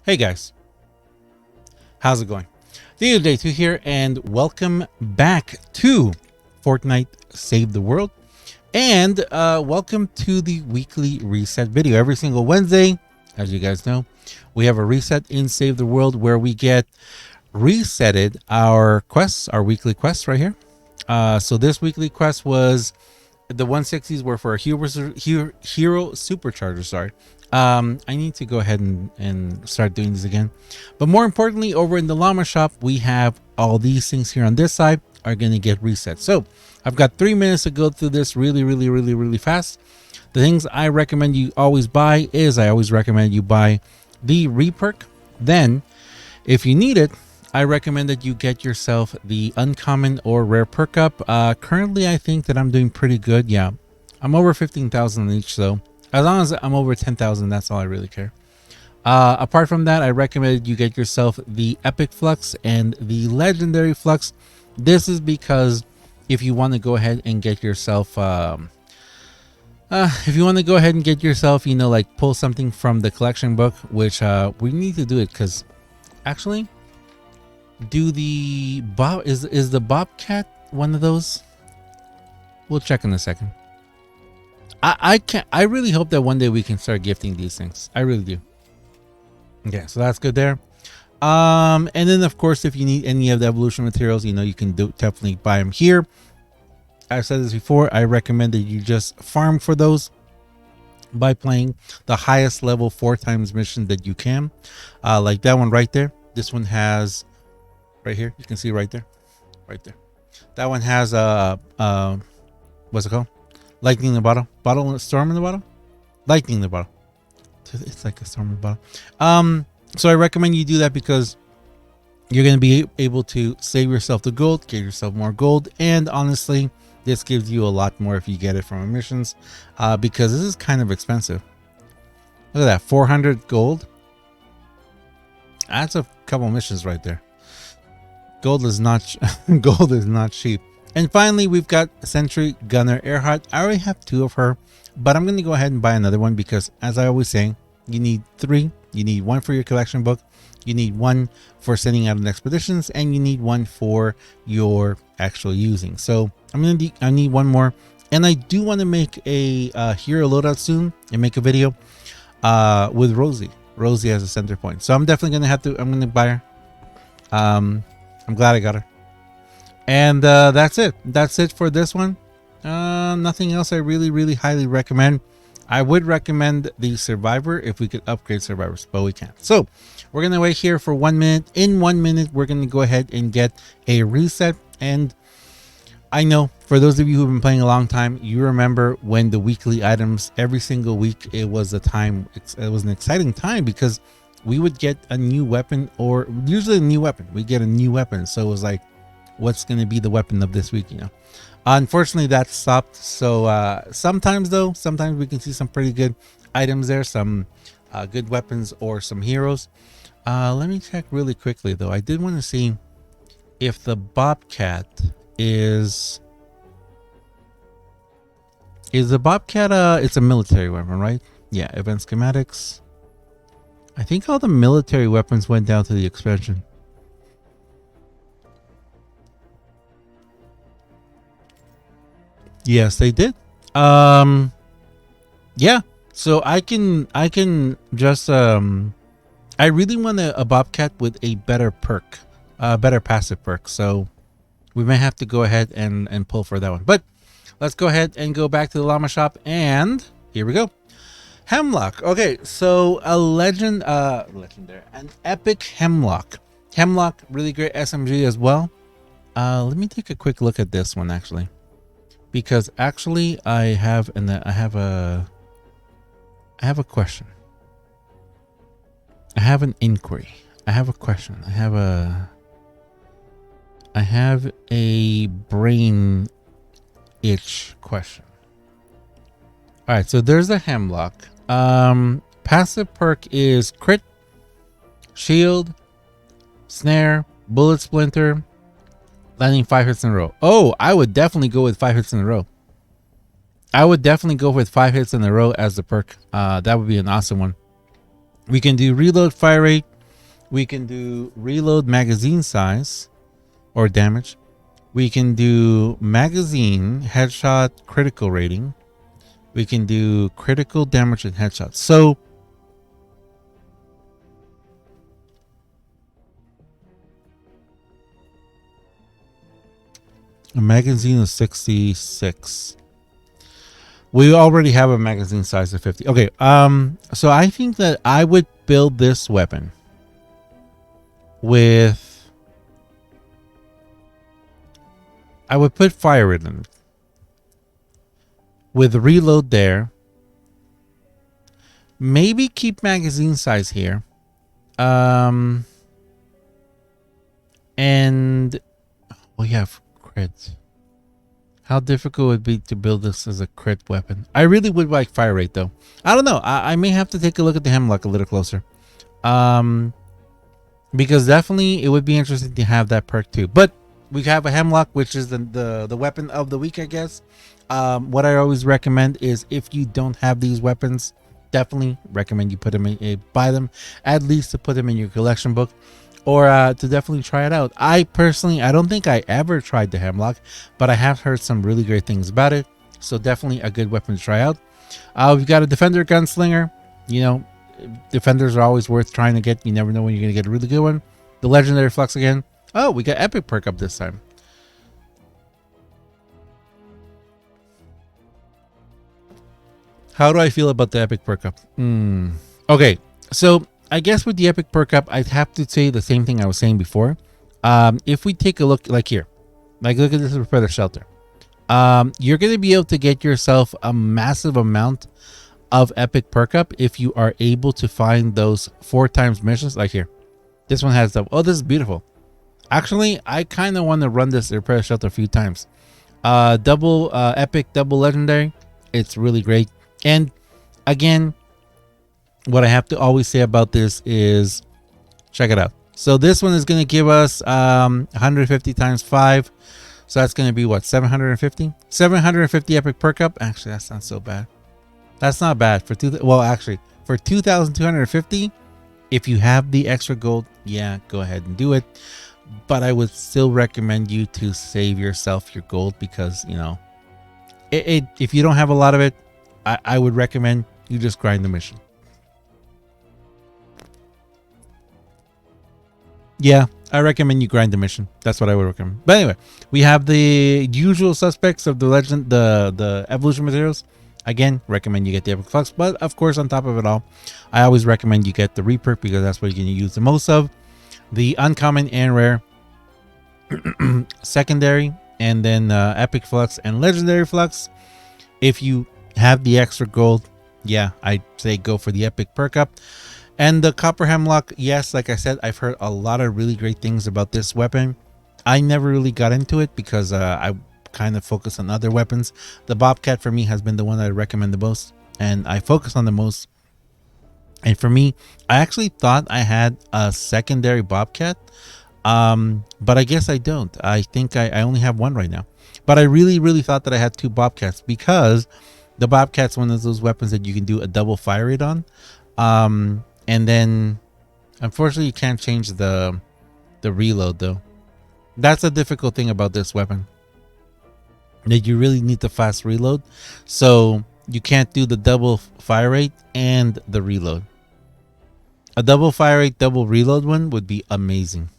Hey guys, how's it going? Day2 here, and welcome back to Fortnite Save the World, and welcome to the weekly reset video. Every single Wednesday, as you guys know, we have a reset in Save the World where we get resetted our quests, our weekly quests right here. So this weekly quest was the 160s were for a hero supercharger. Sorry. I need to go ahead and start doing this again. But more importantly, over in the llama shop, we have all these things here on this side are going to get reset. So I've got 3 minutes to go through this really fast. The things I recommend you always buy is I always recommend you buy the reperk. Then if you need it, I recommend that you get yourself the uncommon or rare perk up. Currently, I think that I'm doing pretty good. Yeah, I'm over 15,000 each, so as long as I'm over 10,000, that's all I really care. Apart from that, I recommend you get yourself the epic Flux and the legendary Flux. This is because if you want to go ahead and get yourself, you know, like pull something from the collection book, which we need to do it because actually. Do the Bob is the Bobcat one of those? We'll check in a second. I really hope that one day we can start gifting these things. I really do. Okay, so that's good there. And then of course, if you need any of the evolution materials, you know, you can definitely buy them here. I've said this before. I recommend that you just farm for those by playing the highest level 4 times mission that you can. Like that one right there. This one has. Right here, you can see right there. That one has what's it called? Lightning in the bottle, storm in the bottle, lightning in the bottle. It's like a storm in the bottle. So I recommend you do that because you're going to be able to save yourself the gold, get yourself more gold, and honestly, this gives you a lot more if you get it from missions, because this is kind of expensive. Look at that, 400 gold. That's a couple missions right there. Gold is not cheap. And finally, we've got Sentry Gunner Earhart. I already have 2 of her, but I'm going to go ahead and buy another one because, as I always say, you need 3. You need 1 for your collection book, you need 1 for sending out in expeditions, and you need 1 for your actual using. So I need 1 more, and I do want to make a hero loadout soon and make a video with Rosie as a center point. So I'm definitely going to buy her. I'm glad I got her. And that's it. That's it for this one. Nothing else I really highly recommend. I would recommend the Survivor if we could upgrade Survivors, but we can't. So we're going to wait here for 1 minute. In 1 minute, we're going to go ahead and get a reset. And I know for those of you who've been playing a long time, you remember when the weekly items every single week, it was an exciting time because we would get a new weapon, or usually a new weapon. We get a new weapon. So it was like, what's going to be the weapon of this week, you know? Unfortunately, that stopped. So sometimes we can see some pretty good items there, some good weapons or some heroes. Let me check really quickly, though. I did want to see if the Bobcat is the Bobcat, it's a military weapon, right? Yeah, event schematics. I think all the military weapons went down to the expansion. Yes, they did. Yeah. So I can just I really want a Bobcat with a better perk, better passive perk. So we may have to go ahead and pull for that one. But let's go ahead and go back to the llama shop, and here we go. Hemlock. Okay, so a legendary, an epic Hemlock. Hemlock, really great SMG as well. Let me take a quick look at this one actually, because actually I have a question. I have an inquiry. I have a question. I have a brain itch question. All right, so there's a Hemlock. Passive perk is crit, shield, snare, bullet splinter, landing 5 hits in a row. Oh, I would definitely go with 5 hits in a row. I would definitely go with 5 hits in a row as the perk. That would be an awesome one. We can do reload, fire rate, We can do reload magazine size or damage. We can do magazine, headshot, critical rating. We can do critical damage and headshot. So a magazine of 66. We already have a magazine size of 50. Okay, so I think that I would build this weapon with, I would put fire in it with reload there. Maybe keep magazine size here. And we have crits. How difficult would it be to build this as a crit weapon? I really would like fire rate though. I don't know. I may have to take a look at the Hemlock a little closer. Because definitely it would be interesting to have that perk too. But we have a Hemlock, which is the weapon of the week, I guess. What I always recommend is if you don't have these weapons, definitely recommend you put them in, buy them, at least to put them in your collection book, or to definitely try it out. I personally, I don't think I ever tried the Hemlock, but I have heard some really great things about it. So definitely a good weapon to try out. We've got a Defender Gunslinger. You know, Defenders are always worth trying to get. You never know when you're going to get a really good one. The Legendary Flux again. Oh, we got Epic perk up this time. How do I feel about the Epic perk up? Okay, so I guess with the Epic perk up, I'd have to say the same thing I was saying before. If we take a look, like here, like look at this Predator Shelter. You're going to be able to get yourself a massive amount of Epic perk up if you are able to find those 4 times missions. Like here, this one has the, oh, this is beautiful. Actually, I kind of want to run this Predator Shelter a few times. Double Epic, double Legendary. It's really great. And again, what I have to always say about this is, check it out. So this one is going to give us 150 times 5. So that's going to be what, 750? 750 Epic perk up. Actually, that's not so bad. That's not bad for for 2,250. If you have the extra gold, yeah, go ahead and do it. But I would still recommend you to save yourself your gold, because you know, if you don't have a lot of it, I would recommend you just grind the mission. Yeah, I recommend you grind the mission. That's what I would recommend. But anyway, we have the usual suspects of the legend, the evolution materials. Again, recommend you get the Epic Flux. But of course, on top of it all, I always recommend you get the reperk, because that's what you're going to use the most of. The uncommon and rare, secondary, and then Epic Flux and Legendary Flux. If you have the extra gold, yeah, I'd say go for the Epic perk up. And the Copper Hemlock, yes, like I said, I've heard a lot of really great things about this weapon. I never really got into it because I kind of focus on other weapons. The Bobcat for me has been the one that I recommend the most, and I focus on the most. And for me, I actually thought I had a secondary Bobcat, but I guess I don't. I think I only have one right now. But I really thought that I had 2 Bobcats, because the Bobcat's one of those weapons that you can do a double fire rate on. And then unfortunately you can't change the reload though. That's a difficult thing about this weapon, that you really need the fast reload. So you can't do the double fire rate and the reload. A double fire rate, double reload one would be amazing.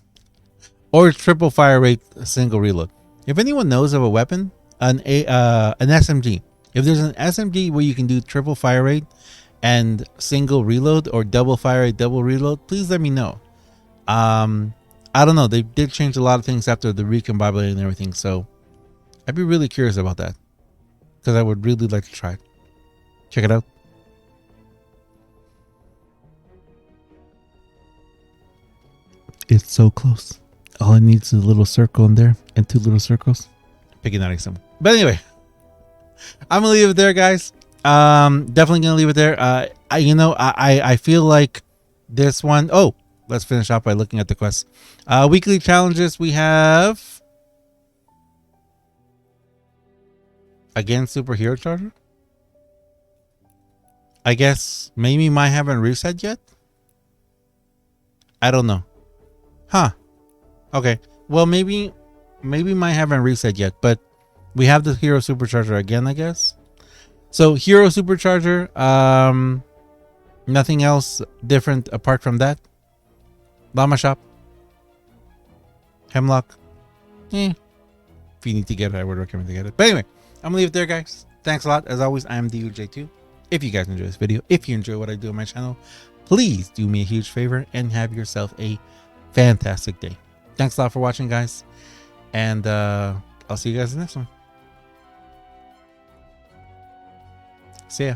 Or triple fire rate, single reload. If anyone knows of a weapon, an SMG. If there's an SMG where you can do triple fire rate and single reload, or double fire rate, double reload, please let me know. I don't know. They did change a lot of things after the recombobulating and everything. So I'd be really curious about that, because I would really like to try it. Check it out. It's so close. All it needs is a little circle in there and 2 little circles. Pigginatti some. But anyway, I'm gonna leave it there, guys. Definitely gonna leave it there. I feel like this one. Oh, let's finish off by looking at the quests. Weekly challenges. We have again superhero charger. I guess maybe mine haven't reset yet. I don't know. Huh. Okay. Well, maybe mine haven't reset yet, but we have the Hero Supercharger again, I guess. So Hero Supercharger, nothing else different apart from that. Llama Shop, Hemlock. If you need to get it, I would recommend to get it. But anyway, I'm gonna leave it there, guys. Thanks a lot. As always, I am DUJ2. If you guys enjoy this video, if you enjoy what I do on my channel, please do me a huge favor and have yourself a fantastic day. Thanks a lot for watching, guys. And I'll see you guys in the next one. See ya.